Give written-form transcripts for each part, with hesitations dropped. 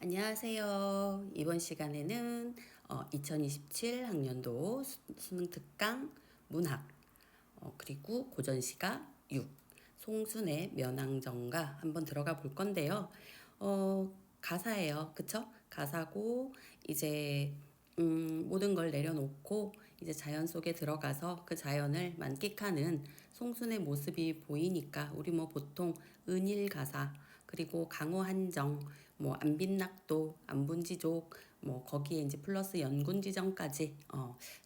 안녕하세요. 이번 시간에는 2027 학년도 수능 특강 문학 그리고 고전시가 6 송순의 면왕정가 한번 들어가 볼 건데요. 가사예요. 그쵸? 가사고 이제 모든 걸 내려놓고 이제 자연 속에 들어가서 그 자연을 만끽하는 송순의 모습이 보이니까 우리 뭐 보통 은일가사 그리고 강호한정 뭐 안빈낙도 안분지족 뭐 거기에 이제 플러스 연군지정까지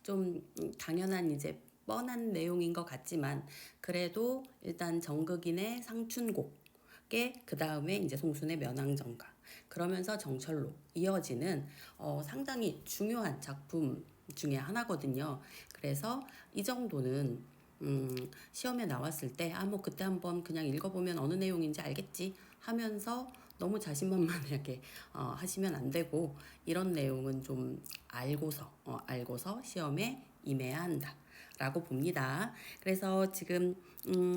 좀 당연한 이제 뻔한 내용인 것 같지만 그래도 일단 정극인의 상춘곡에 그 다음에 이제 송순의 면왕정가 그러면서 정철로 이어지는 상당히 중요한 작품 중에 하나거든요. 그래서 이 정도는 시험에 나왔을 때, 뭐 그때 한번 그냥 읽어보면 어느 내용인지 알겠지 하면서 너무 자신만만하게 하시면 안 되고, 이런 내용은 좀 알고서 시험에 임해야 한다. 라고 봅니다. 그래서 지금,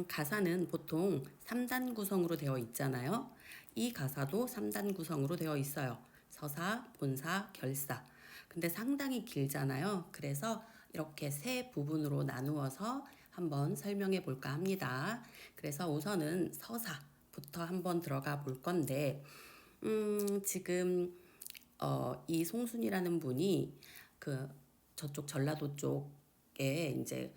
가사는 보통 3단 구성으로 되어 있잖아요. 이 가사도 3단 구성으로 되어 있어요. 서사, 본사, 결사. 근데 상당히 길잖아요. 그래서 이렇게 세 부분으로 나누어서 한번 설명해 볼까 합니다. 그래서 우선은 서사부터 한번 들어가 볼 건데, 지금, 이 송순이라는 분이 그 저쪽 전라도 쪽에 이제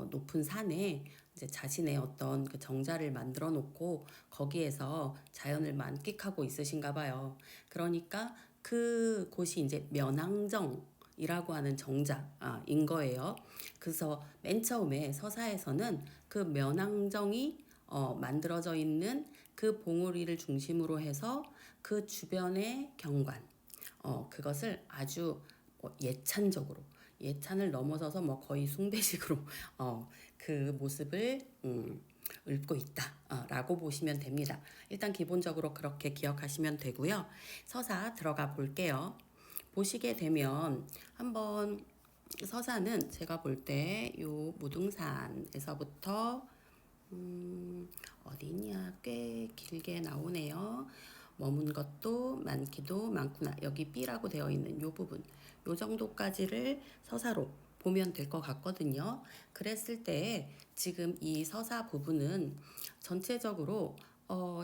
높은 산에 이제 자신의 어떤 그 정자를 만들어 놓고 거기에서 자연을 만끽하고 있으신가 봐요. 그러니까 그 곳이 이제 면왕정이라고 하는 정자인 거예요. 그래서 맨 처음에 서사에서는 그 면왕정이 만들어져 있는 그 봉우리를 중심으로 해서 그 주변의 경관, 그것을 아주 예찬을 넘어서서 뭐 거의 숭배식으로 그 모습을 읊고 있다라고 보시면 됩니다. 일단 기본적으로 그렇게 기억하시면 되고요. 서사 들어가 볼게요. 보시게 되면 한번 서사는 제가 볼 때 요 무등산에서부터 어디냐 꽤 길게 나오네요. 머문 것도 많기도 많구나. 여기 B라고 되어 있는 요 부분, 요 정도까지를 서사로 보면 될 것 같거든요. 그랬을 때 지금 이 서사 부분은 전체적으로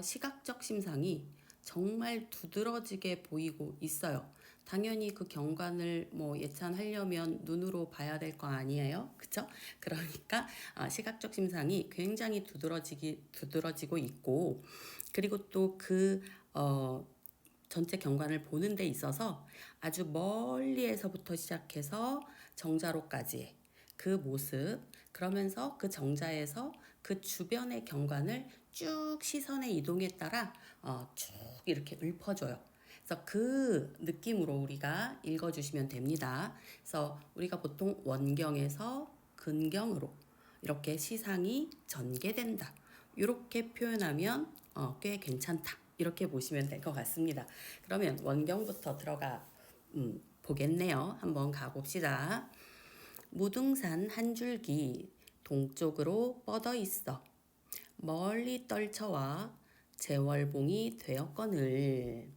시각적 심상이 정말 두드러지게 보이고 있어요. 당연히 그 경관을 뭐 예찬하려면 눈으로 봐야 될 거 아니에요? 그쵸? 그러니까 시각적 심상이 굉장히 두드러지고 있고, 그리고 또 전체 경관을 보는 데 있어서 아주 멀리에서부터 시작해서 정자로까지의 그 모습, 그러면서 그 정자에서 그 주변의 경관을 쭉 시선의 이동에 따라 쭉 이렇게 읊어줘요. 그래서 그 느낌으로 우리가 읽어주시면 됩니다. 그래서 우리가 보통 원경에서 근경으로 이렇게 시상이 전개된다, 이렇게 표현하면 꽤 괜찮다, 이렇게 보시면 될 것 같습니다. 그러면 원경부터 들어가 보겠네요. 한번 가봅시다. 무등산 한 줄기 동쪽으로 뻗어 있어 멀리 떨쳐와 재월봉이 되었거늘.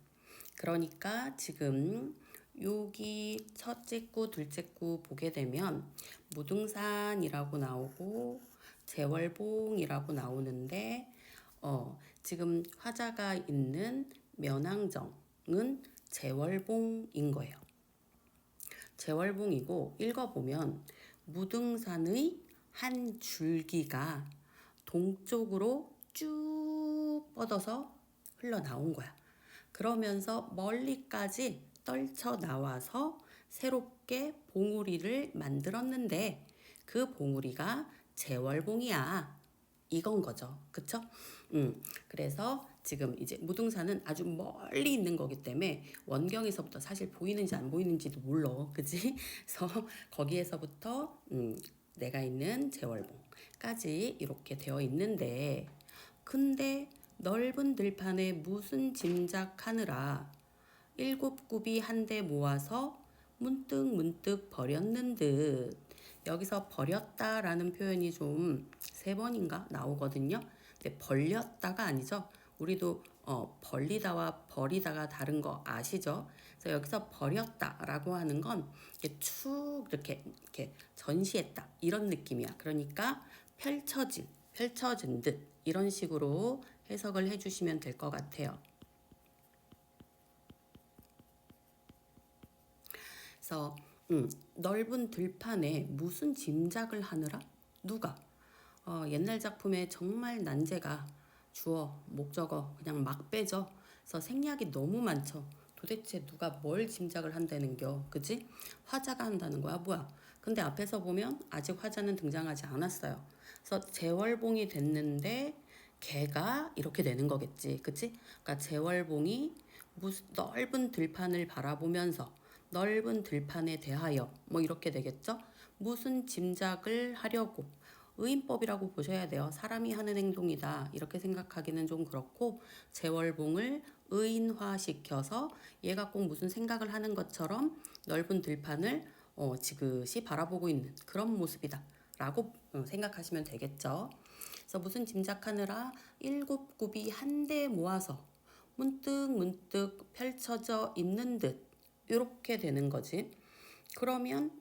그러니까 지금 여기 첫째 구 둘째 구 보게 되면 무등산이라고 나오고 재월봉이라고 나오는데, 지금 화자가 있는 면왕정은 재월봉인 거예요. 재월봉이고, 읽어보면 무등산의 한 줄기가 동쪽으로 쭉 뻗어서 흘러나온 거야. 그러면서 멀리까지 떨쳐 나와서 새롭게 봉우리를 만들었는데 그 봉우리가 재월봉이야, 이건 거죠. 그쵸? 그래서 지금 이제 무등산은 아주 멀리 있는 거기 때문에 원경에서부터 사실 보이는지 안 보이는지도 몰라. 그치? 그래서 거기에서부터 내가 있는 재월봉까지 이렇게 되어 있는데, 근데 넓은 들판에 무슨 짐작하느라 7굽이 한데 모아서 문득 버렸는 듯. 여기서 버렸다라는 표현이 좀 3번인가 나오거든요. 근데 벌렸다가 아니죠. 우리도 벌리다와 버리다가 다른 거 아시죠? 그래서 여기서 버렸다라고 하는 건 이렇게 축 이렇게 전시했다 이런 느낌이야. 그러니까 펼쳐진 듯 이런 식으로 해석을 해주시면 될 것 같아요. 그래서 넓은 들판에 무슨 짐작을 하느라 누가 옛날 작품에 정말 난제가 주어 목적어 그냥 막 빼죠. 그래서 생략이 너무 많죠. 도대체 누가 뭘 짐작을 한다는겨, 그지? 화자가 한다는 거야, 뭐야? 근데 앞에서 보면 아직 화자는 등장하지 않았어요. 그래서 재월봉이 됐는데 개가 이렇게 되는 거겠지, 그치? 그러니까 재월봉이 무슨 넓은 들판을 바라보면서 넓은 들판에 대하여 뭐 이렇게 되겠죠? 무슨 짐작을 하려고 의인법이라고 보셔야 돼요. 사람이 하는 행동이다 이렇게 생각하기는 좀 그렇고 재월봉을 의인화시켜서 얘가 꼭 무슨 생각을 하는 것처럼 넓은 들판을 지그시 바라보고 있는 그런 모습이다 라고 생각하시면 되겠죠. 그래서 무슨 짐작하느라 일곱 굽이 한데 모아서 문득 펼쳐져 있는 듯 이렇게 되는 거지. 그러면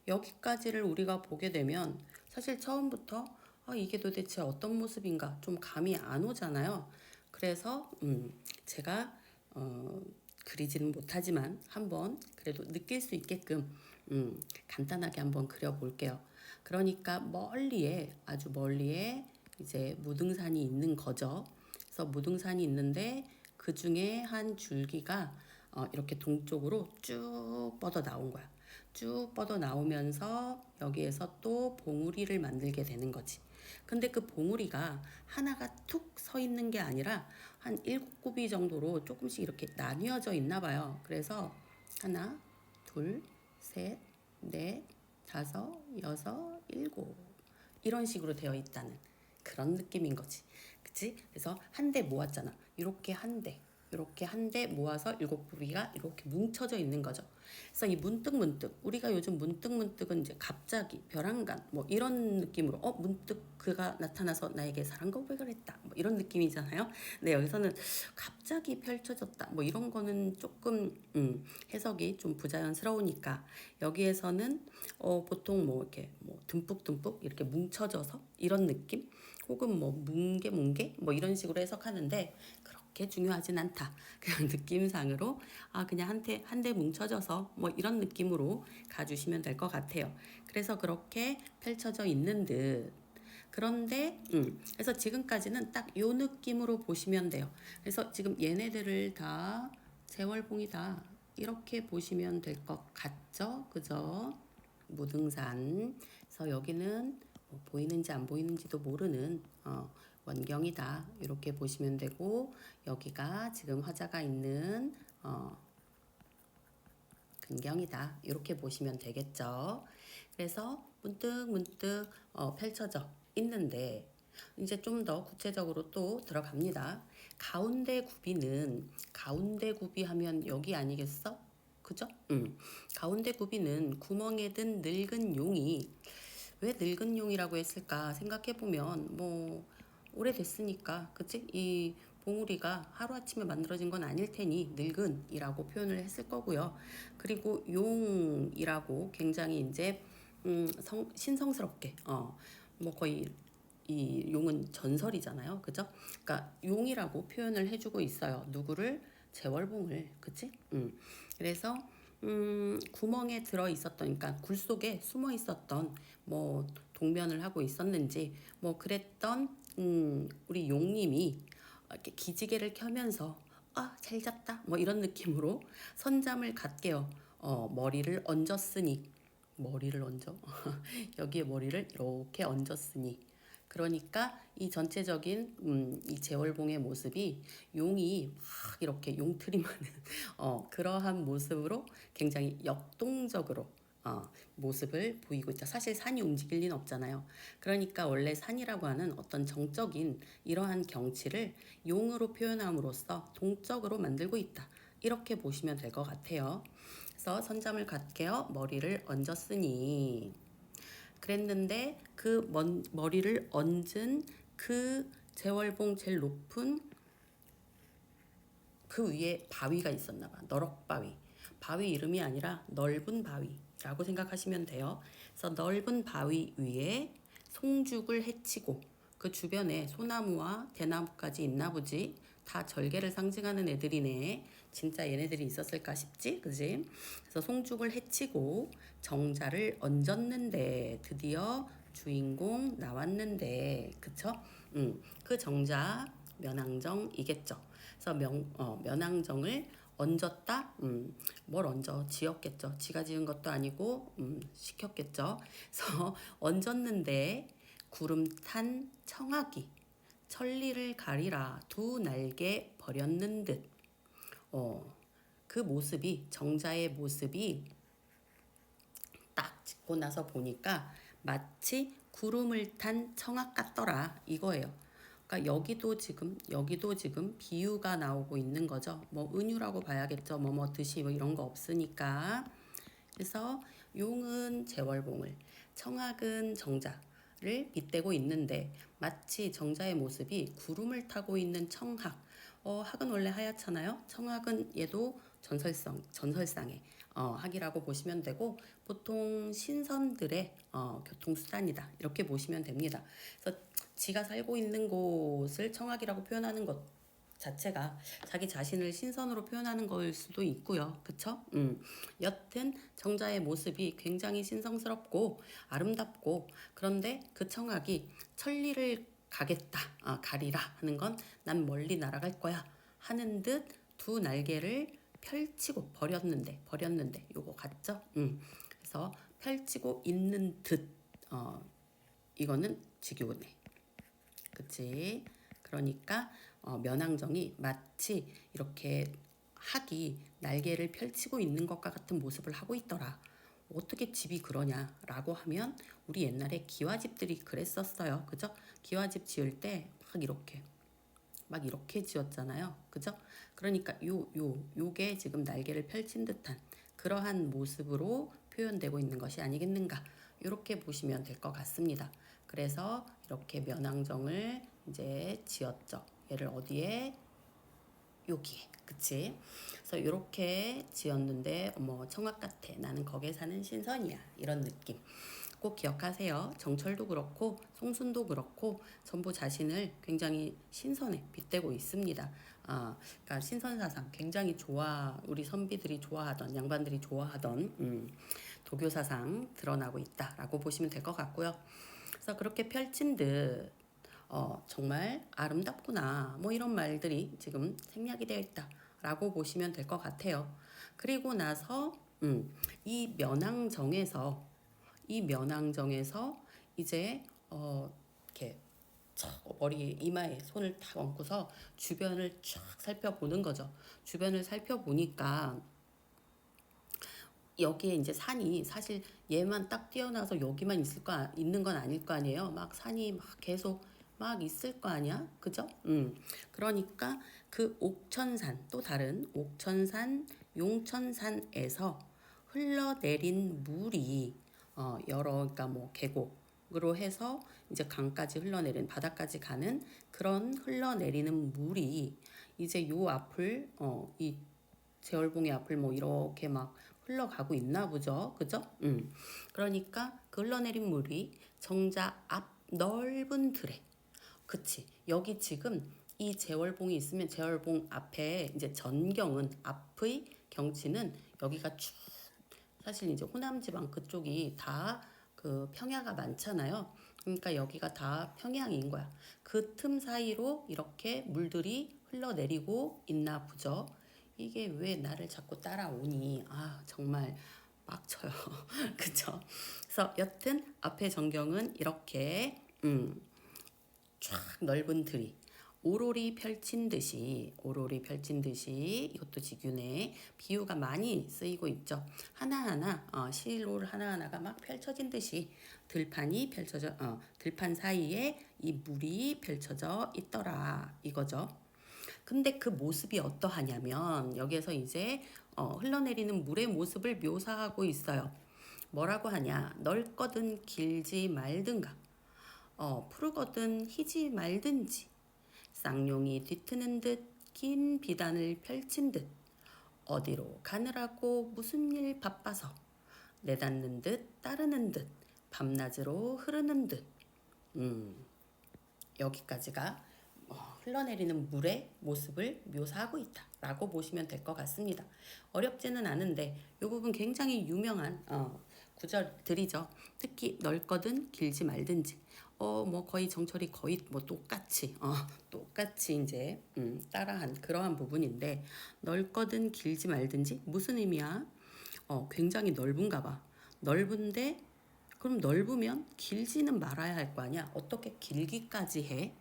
여기까지를 우리가 보게 되면 사실 처음부터 이게 도대체 어떤 모습인가 좀 감이 안 오잖아요. 그래서 제가 그리지는 못하지만 한번 그래도 느낄 수 있게끔 간단하게 한번 그려볼게요. 그러니까 아주 멀리에 이제 무등산이 있는 거죠. 그래서 무등산이 있는데 그 중에 한 줄기가 이렇게 동쪽으로 쭉 뻗어 나온 거야. 쭉 뻗어 나오면서 여기에서 또 봉우리를 만들게 되는 거지. 근데 그 봉우리가 하나가 툭 서 있는 게 아니라 한 7굽이 정도로 조금씩 이렇게 나뉘어져 있나 봐요. 그래서 하나, 둘, 셋, 넷, 다섯, 여섯, 일곱 이런 식으로 되어 있다는 그런 느낌인 거지. 그치? 그래서 한 대 모았잖아. 이렇게 한 대 모아서 7부비가 이렇게 뭉쳐져 있는 거죠. 그래서 이 문득 우리가 요즘 문득은 이제 갑자기 벼랑간 뭐 이런 느낌으로 문득 그가 나타나서 나에게 사랑 고백을 했다 뭐 이런 느낌이잖아요. 근데 여기서는 갑자기 펼쳐졌다 뭐 이런 거는 조금 해석이 좀 부자연스러우니까 여기에서는 보통 뭐 이렇게 뭐 듬뿍 이렇게 뭉쳐져서 이런 느낌 혹은 뭐 뭉게 뭐 이런 식으로 해석하는데 그렇게 중요하진 않다. 그냥 느낌상으로 그냥 한 대 뭉쳐져서 뭐 이런 느낌으로 가주시면 될 것 같아요. 그래서 그렇게 펼쳐져 있는 듯. 그런데 그래서 지금까지는 딱 요 느낌으로 보시면 돼요. 그래서 지금 얘네들을 다 재월봉이다 이렇게 보시면 될 것 같죠? 그죠? 무등산. 그래서 여기는 뭐 보이는지 안 보이는지도 모르는 원경이다 이렇게 보시면 되고 여기가 지금 화자가 있는 근경이다 이렇게 보시면 되겠죠. 그래서 문득 펼쳐져 있는데 이제 좀 더 구체적으로 또 들어갑니다. 가운데 굽이 하면 여기 아니겠어? 그죠? 가운데 굽이는 구멍에 든 늙은 용이 왜 늙은 용이라고 했을까 생각해보면 뭐 오래됐으니까 그치? 이 봉우리가 하루아침에 만들어진 건 아닐 테니 늙은이라고 표현을 했을 거고요. 그리고 용이라고 굉장히 이제 신성스럽게 뭐 거의 이 용은 전설이잖아요. 그죠? 그러니까 용이라고 표현을 해주고 있어요. 누구를? 재월봉을. 그치? 그래서 구멍에 들어 있었던 그러니까 굴 속에 숨어 있었던 뭐 동면을 하고 있었는지 뭐 그랬던 우리 용님이 이렇게 기지개를 켜면서 잘 잤다 뭐 이런 느낌으로 선잠을 갖게요. 머리를 얹었으니 머리를 얹어 여기에 머리를 이렇게 얹었으니 그러니까 이 전체적인 이 재월봉의 모습이 용이 막 이렇게 용트리 많은 그러한 모습으로 굉장히 역동적으로 모습을 보이고 있다. 사실 산이 움직일 리는 없잖아요. 그러니까 원래 산이라고 하는 어떤 정적인 이러한 경치를 용으로 표현함으로써 동적으로 만들고 있다. 이렇게 보시면 될 것 같아요. 그래서 선잠을 갖게어 머리를 얹었으니 그랬는데 그 머리를 얹은 그 재월봉 제일 높은 그 위에 바위가 있었나 봐. 너럭바위. 바위 이름이 아니라 넓은 바위라고 생각하시면 돼요. 그래서 넓은 바위 위에 송죽을 해치고 그 주변에 소나무와 대나무까지 있나 보지. 다 절개를 상징하는 애들이네. 진짜 얘네들이 있었을까 싶지? 그지? 그래서 송죽을 해치고 정자를 얹었는데 드디어 주인공 나왔는데 그쵸? 그 정자 면왕정이겠죠. 그래서 면왕정을 얹었다. 뭘 얹어? 지었겠죠. 지가 지은 것도 아니고 시켰겠죠. 그래서 얹었는데 구름 탄 청아기 천리를 가리라 두 날개 버렸는 듯. 그 모습이 정자의 모습이 딱 짓고 나서 보니까 마치 구름을 탄 청아 같더라 이거예요. 그러니까 여기도 지금 비유가 나오고 있는 거죠. 뭐 은유라고 봐야겠죠. 뭐 듯이 뭐 이런 거 없으니까. 그래서 용은 제월봉을, 청학은 정자를 빗대고 있는데 마치 정자의 모습이 구름을 타고 있는 청학. 학은 원래 하얗잖아요. 청학은 얘도 전설상의 학이라고 보시면 되고 보통 신선들의 교통수단이다 이렇게 보시면 됩니다. 그래서 지가 살고 있는 곳을 청학이라고 표현하는 것 자체가 자기 자신을 신선으로 표현하는 걸 수도 있고요. 그쵸? 여튼 정자의 모습이 굉장히 신성스럽고 아름답고 그런데 그 청학이 천리를 가리라 하는 건 난 멀리 날아갈 거야 하는 듯 두 날개를 펼치고 버렸는데 요거 같죠? 그래서 펼치고 있는 듯 이거는 직유네. 그치? 그러니까 면왕정이 마치 이렇게 학이 날개를 펼치고 있는 것과 같은 모습을 하고 있더라. 어떻게 집이 그러냐라고 하면 우리 옛날에 기와집들이 그랬었어요. 그죠? 기와집 지을 때 막 이렇게 지었잖아요. 그죠? 그러니까 요게 지금 날개를 펼친 듯한 그러한 모습으로 표현되고 있는 것이 아니겠는가. 이렇게 보시면 될 것 같습니다. 그래서 이렇게 면왕정을 이제 지었죠. 얘를 어디에? 여기에. 그치? 그래서 이렇게 지었는데 어머 청학 같아. 나는 거기에 사는 신선이야. 이런 느낌. 꼭 기억하세요. 정철도 그렇고 송순도 그렇고 전부 자신을 굉장히 신선에 빗대고 있습니다. 그러니까 신선사상 굉장히 우리 선비들이 좋아하던 양반들이 좋아하던 도교사상 드러나고 있다라고 보시면 될 것 같고요. 그래서 그렇게 펼친 듯 정말 아름답구나 뭐 이런 말들이 지금 생략이 되어 있다라고 보시면 될 것 같아요. 그리고 나서 이 면왕정에서 이제 이렇게 머리 이마에 손을 탁 얹고서 주변을 쫙 살펴보는 거죠. 주변을 살펴보니까 여기에 이제 산이 사실 얘만 딱 뛰어나서 여기만 있는 건 아닐 거 아니에요. 막 산이 막 계속 막 있을 거 아니야, 그죠? 그러니까 그 옥천산 또 다른 옥천산, 용천산에서 흘러내린 물이 그러니까 뭐 계곡으로 해서 이제 강까지 흘러내린 바다까지 가는 그런 흘러내리는 물이 이제 요 앞을 이 제월봉의 앞을 뭐 이렇게 막 흘러가고 있나 보죠. 그죠? 그러니까 그 흘러내린 물이 정자 앞 넓은 들에 그치. 여기 지금 이 제월봉이 있으면 제월봉 앞에 이제 전경은 앞의 경치는 여기가 쭉 사실 이제 호남 지방 그쪽이 다 그 평야가 많잖아요. 그러니까 여기가 다 평양인 거야. 그 틈 사이로 이렇게 물들이 흘러내리고 있나 보죠. 이게 왜 나를 자꾸 따라오니? 정말 빡쳐요. 그쵸? 그래서 여튼 앞에 전경은 이렇게 쫙 넓은 들이 오로리 펼친 듯이 이것도 직유네 비유가 많이 쓰이고 있죠. 하나하나 실로 하나하나가 막 펼쳐진 듯이 들판 사이에 이 물이 펼쳐져 있더라 이거죠. 근데 그 모습이 어떠하냐면 여기에서 이제 흘러내리는 물의 모습을 묘사하고 있어요. 뭐라고 하냐? 넓거든 길지 말든가 푸르거든 희지 말든지 쌍용이 뒤트는 듯 긴 비단을 펼친 듯 어디로 가느라고 무슨 일 바빠서 내닫는 듯 따르는 듯 밤낮으로 흐르는 듯. 여기까지가 흘러내리는 물의 모습을 묘사하고 있다라고 보시면 될 것 같습니다. 어렵지는 않은데 이 부분 굉장히 유명한 구절들이죠. 특히 넓거든 길지 말든지 뭐 거의 정철이 거의 뭐 똑같이 이제 따라한 그러한 부분인데 넓거든 길지 말든지 무슨 의미야? 굉장히 넓은가 봐. 넓은데 그럼 넓으면 길지는 말아야 할 거 아니야. 어떻게 길기까지 해?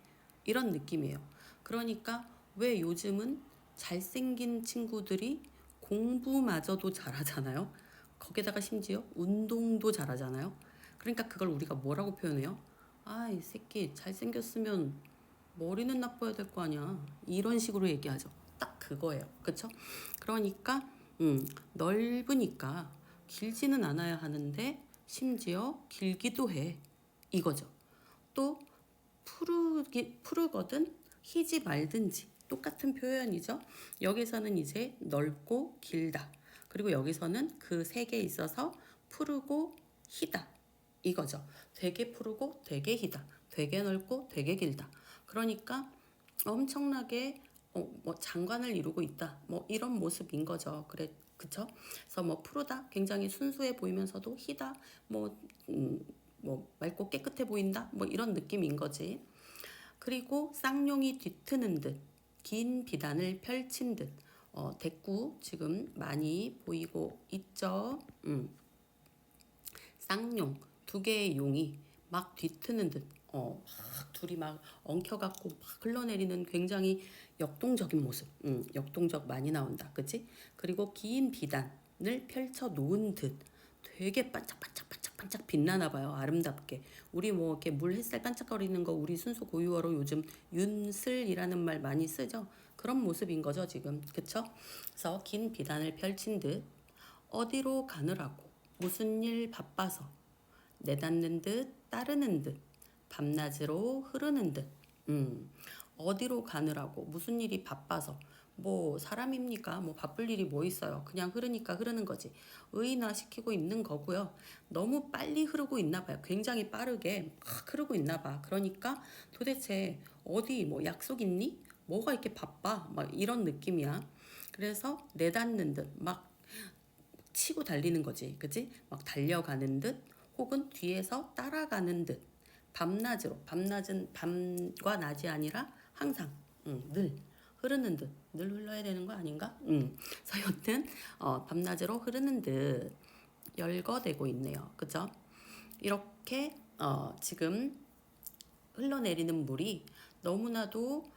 이런 느낌이에요. 그러니까 왜 요즘은 잘생긴 친구들이 공부마저도 잘하잖아요. 거기다가 심지어 운동도 잘하잖아요. 그러니까 그걸 우리가 뭐라고 표현해요? 아, 이 새끼 잘생겼으면 머리는 나빠야 될 거 아니야. 이런 식으로 얘기하죠. 딱 그거예요. 그쵸? 그러니까 넓으니까 길지는 않아야 하는데 심지어 길기도 해. 이거죠. 또 푸르거든 희지 말든지 똑같은 표현이죠. 여기서는 이제 넓고 길다. 그리고 여기서는 그 세 개에 있어서 푸르고 희다. 이거죠. 되게 푸르고 되게 희다. 되게 넓고 되게 길다. 그러니까 엄청나게 뭐 장관을 이루고 있다. 뭐 이런 모습인 거죠. 그쵸? 그래서 뭐 푸르다, 굉장히 순수해 보이면서도 희다, 뭐 맑고 깨끗해 보인다, 뭐 이런 느낌인 거지. 그리고 쌍용이 뒤트는 듯, 긴 비단을 펼친 듯, 대꾸 지금 많이 보이고 있죠. 쌍용, 두 개의 용이 막 뒤트는 듯, 막 둘이 막 엉켜갖고 막 흘러내리는 굉장히 역동적인 모습, 역동적 많이 나온다, 그치? 그리고 긴 비단을 펼쳐 놓은 듯, 되게 반짝반짝반짝반짝 빛나나 봐요, 아름답게. 우리 뭐 이렇게 물 햇살 반짝거리는 거 우리 순수 고유어로 요즘 윤슬이라는 말 많이 쓰죠. 그런 모습인 거죠, 지금, 그쵸? 그래서 긴 비단을 펼친 듯 어디로 가느라고 무슨 일 바빠서 내닫는 듯 따르는 듯 밤낮으로 흐르는 듯 어디로 가느라고 무슨 일이 바빠서 뭐 사람입니까? 뭐 바쁠 일이 뭐 있어요. 그냥 흐르니까 흐르는 거지. 의인화시키고 있는 거고요. 너무 빨리 흐르고 있나 봐요. 굉장히 빠르게 막 흐르고 있나 봐. 그러니까 도대체 어디 뭐 약속 있니? 뭐가 이렇게 바빠? 막 이런 느낌이야. 그래서 내닫는 듯막 치고 달리는 거지. 그치? 막 달려가는 듯 혹은 뒤에서 따라가는 듯 밤낮으로 밤낮은 밤과 낮이 아니라 항상 늘 흐르는 듯 늘 흘러야 되는 거 아닌가? 그래서 여튼 밤낮으로 흐르는 듯 열거되고 있네요. 그죠? 이렇게 지금 흘러내리는 물이 너무나도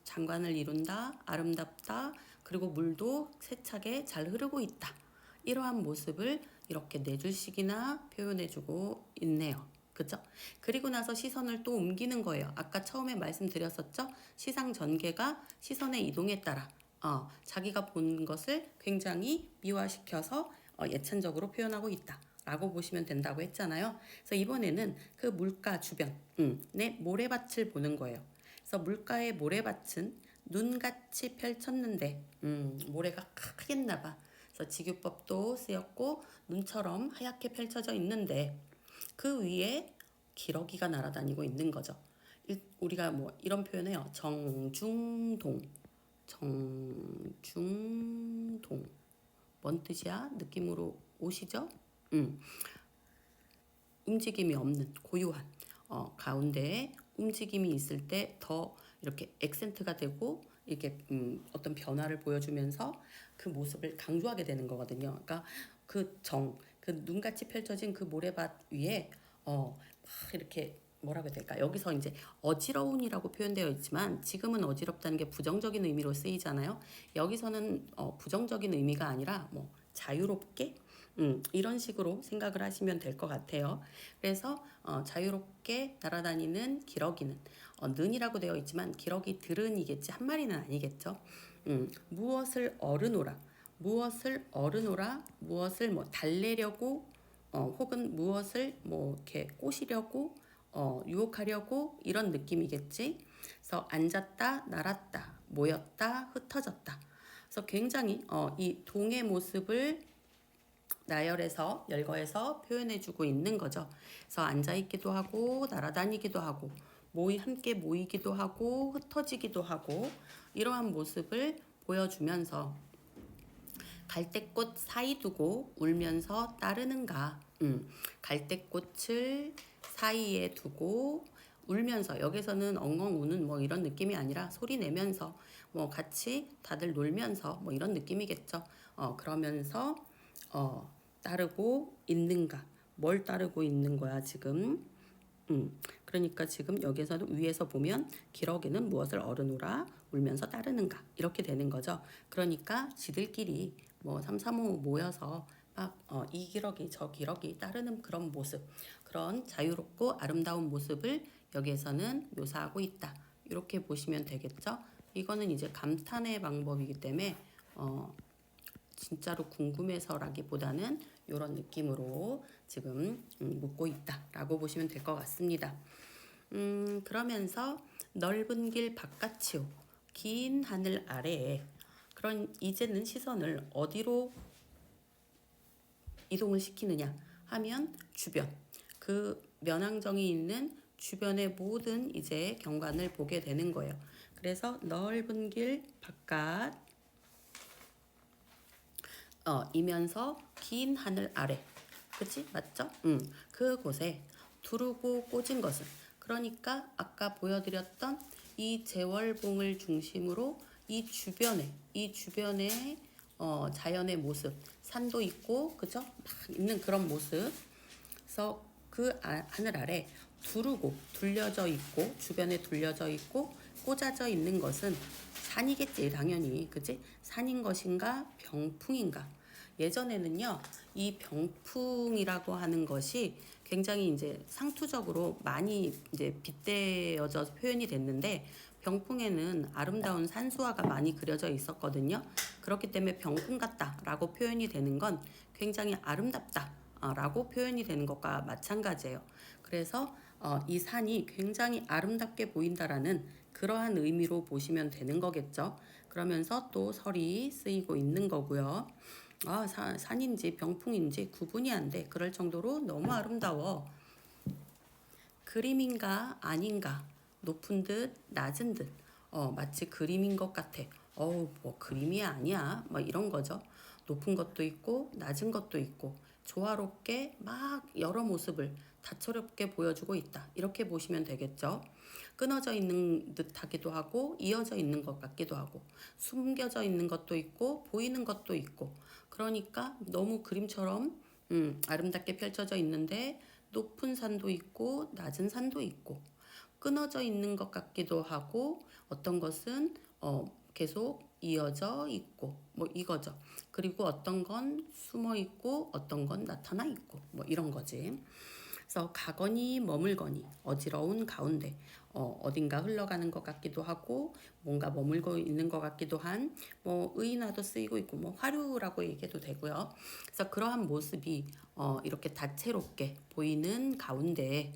장관을 이룬다, 아름답다, 그리고 물도 세차게 잘 흐르고 있다. 이러한 모습을 이렇게 네 줄씩이나 표현해주고 있네요. 그죠? 그리고 나서 시선을 또 옮기는 거예요. 아까 처음에 말씀드렸었죠? 시상 전개가 시선의 이동에 따라 자기가 본 것을 굉장히 미화시켜서 예찬적으로 표현하고 있다. 라고 보시면 된다고 했잖아요. 그래서 이번에는 그 물가 주변, 내 모래밭을 보는 거예요. 그래서 물가의 모래밭은 눈같이 펼쳤는데, 모래가 크겠나 봐. 그래서 직유법도 쓰였고, 눈처럼 하얗게 펼쳐져 있는데, 그 위에 기러기가 날아다니고 있는 거죠. 우리가 뭐 이런 표현해요. 정중동. 정중동. 뭔 뜻이야? 느낌으로 오시죠? 움직임이 없는 고요한 가운데에 움직임이 있을 때 더 이렇게 액센트가 되고 이렇게 어떤 변화를 보여주면서 그 모습을 강조하게 되는 거거든요. 그러니까 그 눈같이 펼쳐진 그 모래밭 위에 막 이렇게 뭐라고 해야 될까? 여기서 이제 어지러운이라고 표현되어 있지만 지금은 어지럽다는 게 부정적인 의미로 쓰이잖아요. 여기서는 부정적인 의미가 아니라 뭐 자유롭게 이런 식으로 생각을 하시면 될 것 같아요. 그래서 자유롭게 날아다니는 기러기는 는이라고 되어 있지만 기러기 들은이겠지 한 마리는 아니겠죠. 무엇을 어르노라 무엇을 뭐 달래려고 혹은 무엇을 뭐 이렇게 꼬시려고 유혹하려고 이런 느낌이겠지. 그래서 앉았다, 날았다, 모였다, 흩어졌다. 그래서 굉장히 이 동의 모습을 나열해서 열거해서 표현해주고 있는 거죠. 그래서 앉아있기도 하고 날아다니기도 하고 함께 모이기도 하고 흩어지기도 하고 이러한 모습을 보여주면서 갈대꽃 사이 두고 울면서 따르는가. 갈대꽃을 사이에 두고 울면서, 여기서는 엉엉 우는 뭐 이런 느낌이 아니라 소리 내면서 뭐 같이 다들 놀면서 뭐 이런 느낌이겠죠. 그러면서 따르고 있는가. 뭘 따르고 있는 거야 지금. 그러니까 지금 여기서는 위에서 보면 기러기는 무엇을 어르노라 울면서 따르는가 이렇게 되는 거죠. 그러니까 지들끼리 뭐 삼삼오오 모여서 막 이 기러기 저 기러기 따르는 그런 모습, 그런 자유롭고 아름다운 모습을 여기에서는 묘사하고 있다. 이렇게 보시면 되겠죠. 이거는 이제 감탄의 방법이기 때문에 진짜로 궁금해서라기보다는 이런 느낌으로 지금 묻고 있다라고 보시면 될 것 같습니다. 그러면서 넓은 길 바깥이요 긴 하늘 아래에, 그런 이제는 시선을 어디로 이동을 시키느냐 하면 주변, 그 면왕정이 있는 주변의 모든 이제 경관을 보게 되는 거예요. 그래서 넓은 길 바깥 이면서 긴 하늘 아래, 그치? 맞죠? 그곳에 두르고 꽂은 것은, 그러니까 아까 보여드렸던 이 제월봉을 중심으로 이 주변에 자연의 모습, 산도 있고, 그죠? 막 있는 그런 모습. 그래서 그 하늘 아래 두르고 둘려져 있고, 주변에 둘려져 있고 꽂아져 있는 것은 산이겠지 당연히, 그치? 산인 것인가 병풍인가. 예전에는요 이 병풍이라고 하는 것이 굉장히 이제 상투적으로 많이 이제 빗대어져 표현이 됐는데, 병풍에는 아름다운 산수화가 많이 그려져 있었거든요. 그렇기 때문에 병풍 같다라고 표현이 되는 건 굉장히 아름답다라고 표현이 되는 것과 마찬가지예요. 그래서 이 산이 굉장히 아름답게 보인다라는 그러한 의미로 보시면 되는 거겠죠. 그러면서 또 설이 쓰이고 있는 거고요. 산인지 병풍인지 구분이 안 돼. 그럴 정도로 너무 아름다워. 그림인가 아닌가, 높은 듯 낮은 듯, 마치 그림인 것 같아. 뭐 그림이 아니야. 뭐 이런 거죠. 높은 것도 있고 낮은 것도 있고 조화롭게 막 여러 모습을 다채롭게 보여주고 있다. 이렇게 보시면 되겠죠. 끊어져 있는 듯하기도 하고 이어져 있는 것 같기도 하고 숨겨져 있는 것도 있고 보이는 것도 있고, 그러니까 너무 그림처럼 아름답게 펼쳐져 있는데 높은 산도 있고 낮은 산도 있고 끊어져 있는 것 같기도 하고 어떤 것은 계속 이어져 있고 뭐 이거죠. 그리고 어떤 건 숨어 있고 어떤 건 나타나 있고 뭐 이런 거지. 그래서 가거니 머물거니 어지러운 가운데 어딘가 흘러가는 것 같기도 하고 뭔가 머물고 있는 것 같기도 한 뭐 의인화도 쓰이고 있고 뭐 화류라고 얘기해도 되고요. 그래서 그러한 모습이 이렇게 다채롭게 보이는 가운데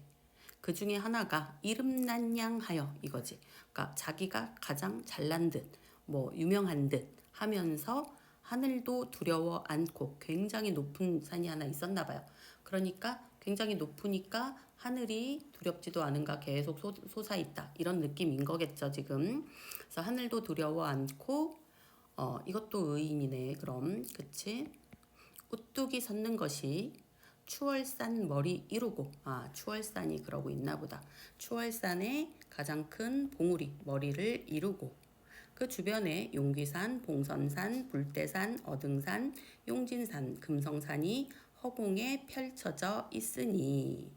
그 중에 하나가 이름난양하여 이거지. 그러니까 자기가 가장 잘난 듯, 뭐 유명한 듯 하면서 하늘도 두려워 않고, 굉장히 높은 산이 하나 있었나 봐요. 그러니까 굉장히 높으니까 하늘이 두렵지도 않은가, 계속 솟아있다 이런 느낌인 거겠죠 지금. 그래서 하늘도 두려워 않고 이것도 의인이네 그럼, 그치? 우뚝이 섰는 것이 추월산 머리 이루고, 추월산이 그러고 있나 보다. 추월산의 가장 큰 봉우리 머리를 이루고 그 주변에 용귀산, 봉선산, 불대산, 어등산, 용진산, 금성산이 허공에 펼쳐져 있으니,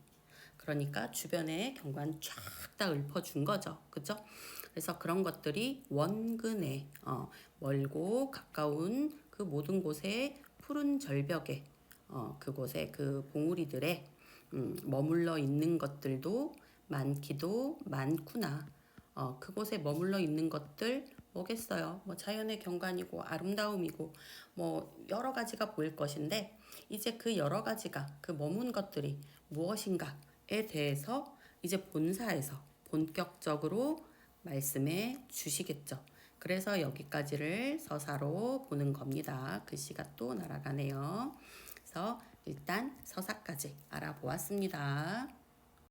그러니까 주변에 경관 쫙 다 읊어준 거죠. 그죠? 그래서 그런 것들이 원근에 멀고 가까운 그 모든 곳에 푸른 절벽에 그곳에 그 봉우리들에 머물러 있는 것들도 많기도 많구나. 그곳에 머물러 있는 것들 뭐겠어요? 뭐 자연의 경관이고 아름다움이고 뭐 여러 가지가 보일 것인데, 이제 그 여러 가지가 그 머문 것들이 무엇인가에 대해서 이제 본사에서 본격적으로 말씀해 주시겠죠. 그래서 여기까지를 서사로 보는 겁니다. 글씨가 또 날아가네요. 그래서 일단 서사까지 알아보았습니다.